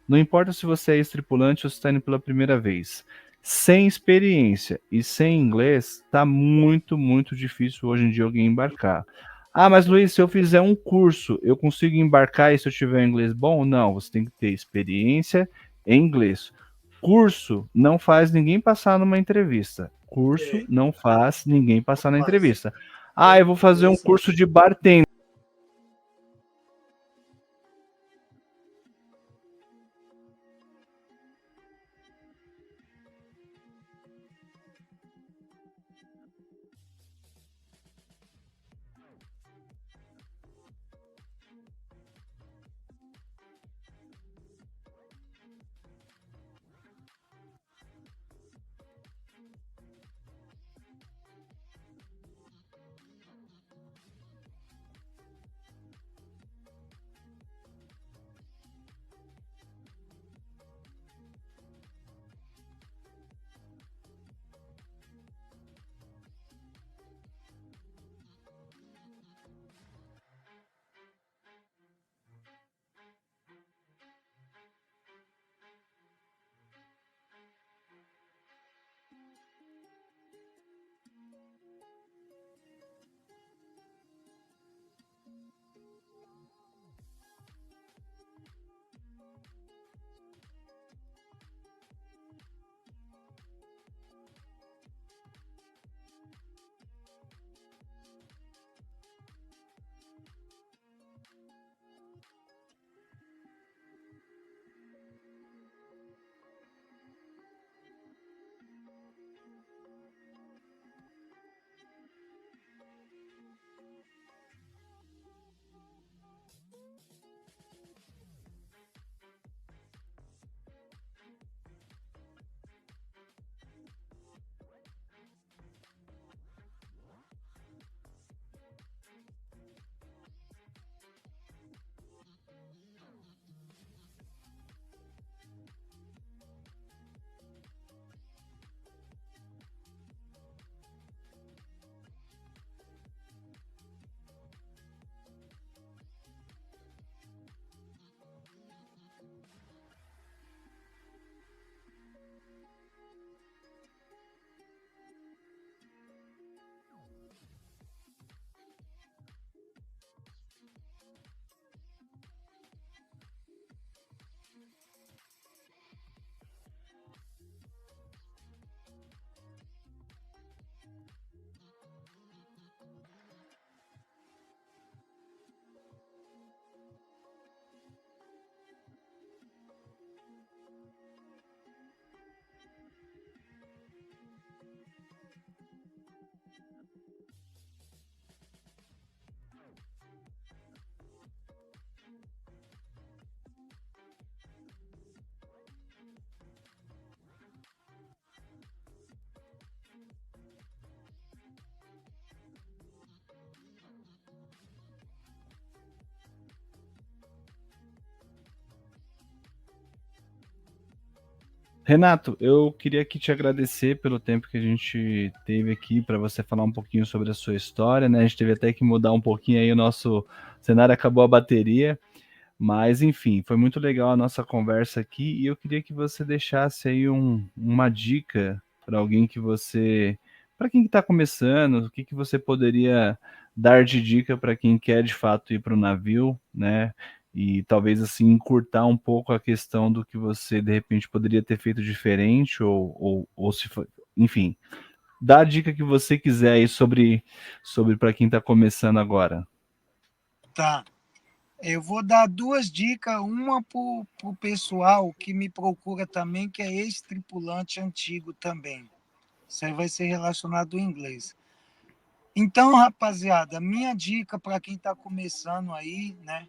Não importa se você é ex-tripulante ou se está indo pela primeira vez. Sem experiência e sem inglês, tá muito, muito difícil hoje em dia alguém embarcar. Ah, mas Luiz, se eu fizer um curso, eu consigo embarcar e se eu tiver inglês bom? Não, você tem que ter experiência em inglês. Curso não faz ninguém passar numa entrevista. Curso É, não faz ninguém passar na faz. entrevista. Ah, eu vou fazer um Exato. curso de bartender. Renato, eu queria aqui te agradecer pelo tempo que a gente teve aqui para você falar um pouquinho sobre a sua história, né? A gente teve até que mudar um pouquinho aí o nosso cenário, acabou a bateria, mas enfim, foi muito legal a nossa conversa aqui e eu queria que você deixasse aí uma dica para alguém que você, para quem está começando, o que que você poderia dar de dica para quem quer de fato ir para o navio, né? E talvez assim encurtar um pouco a questão do que você de repente poderia ter feito diferente ou se foi, enfim, dá a dica que você quiser aí sobre para quem está começando agora. Tá. Eu vou dar duas dicas, uma para o pessoal que me procura também, que é ex-tripulante antigo também. Isso aí vai ser relacionado ao inglês. Então, rapaziada, minha dica para quem está começando aí, né?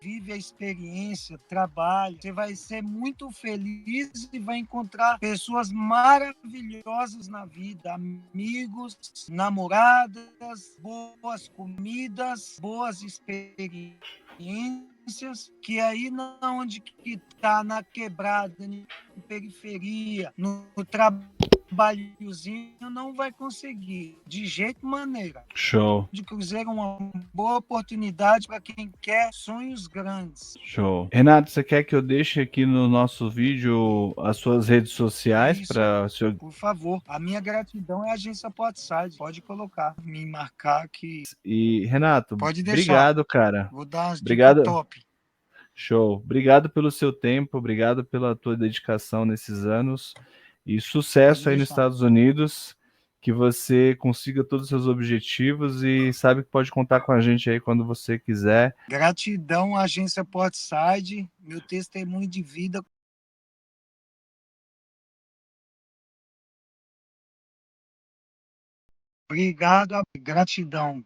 Vive a experiência, trabalha, você vai ser muito feliz e vai encontrar pessoas maravilhosas na vida, amigos, namoradas, boas comidas, boas experiências, que aí não onde que está na quebrada, na periferia, no trabalhozinho, não vai conseguir, de jeito maneira. Show. De cruzeiro é uma boa oportunidade para quem quer sonhos grandes. Show. Renato, você quer que eu deixe aqui no nosso vídeo as suas redes sociais Isso, para por favor. A minha gratidão é a agência Portside. Pode colocar, me marcar que e Renato, pode deixar. obrigado, cara. Vou dar umas dicas Obrigado. top. Show. Obrigado pelo seu tempo, obrigado pela tua dedicação nesses anos e Pode sucesso aí nos deixar. Estados Unidos, que você consiga todos os seus objetivos e sabe que pode contar com a gente aí quando você quiser. Gratidão à agência Portside. Meu testemunho de vida Obrigado, gratidão.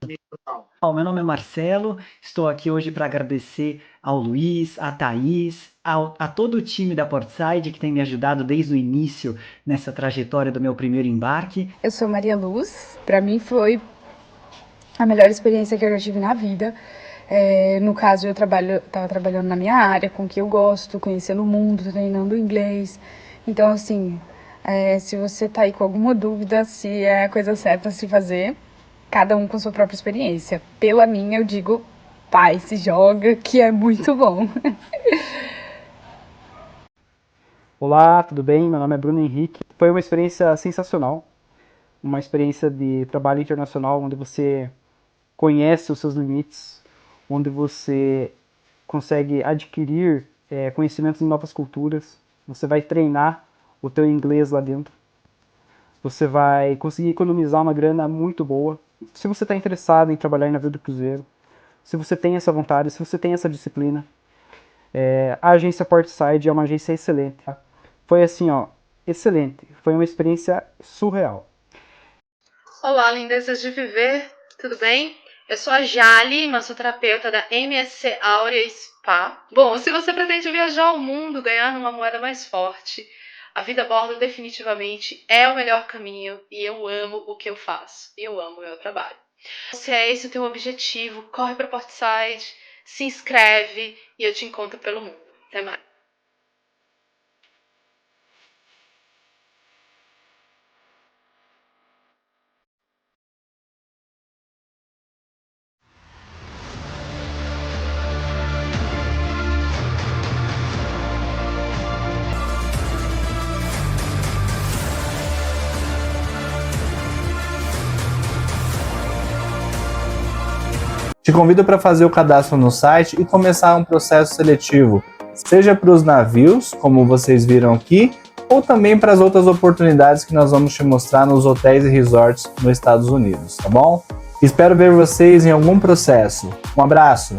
Meu nome é Marcelo, estou aqui hoje para agradecer ao Luiz, à Thaís, a todo o time da Portside que tem me ajudado desde o início nessa trajetória do meu primeiro embarque. Eu sou Maria Luz, para mim foi a melhor experiência que eu já tive na vida. No caso, eu estava trabalhando na minha área, com o que eu gosto, conhecendo o mundo, treinando inglês. Então, assim, se você tá aí com alguma dúvida se é a coisa certa a se fazer, cada um com sua própria experiência. Pela minha, eu digo, pai, se joga, que é muito bom. Olá, tudo bem? Meu nome é Bruno Henrique. Foi uma experiência sensacional, uma experiência de trabalho internacional onde você conhece os seus limites, onde você consegue adquirir conhecimentos em novas culturas, você vai treinar o teu inglês lá dentro, você vai conseguir economizar uma grana muito boa. Se você está interessado em trabalhar em navio do cruzeiro, se você tem essa vontade, se você tem essa disciplina, a agência Portside é uma agência excelente. Foi assim, ó, excelente. Foi uma experiência surreal. Olá, lindezas de viver, tudo bem? Eu sou a Jali, massoterapeuta da MSC Áurea Spa. Bom, se você pretende viajar ao mundo, ganhar uma moeda mais forte, a vida a bordo definitivamente é o melhor caminho e eu amo o que eu faço. E eu amo o meu trabalho. Se é esse o teu objetivo, corre para Portside, se inscreve e eu te encontro pelo mundo. Até mais. Te convido para fazer o cadastro no site e começar um processo seletivo, seja para os navios, como vocês viram aqui, ou também para as outras oportunidades que nós vamos te mostrar nos hotéis e resorts nos Estados Unidos, tá bom? Espero ver vocês em algum processo. Um abraço!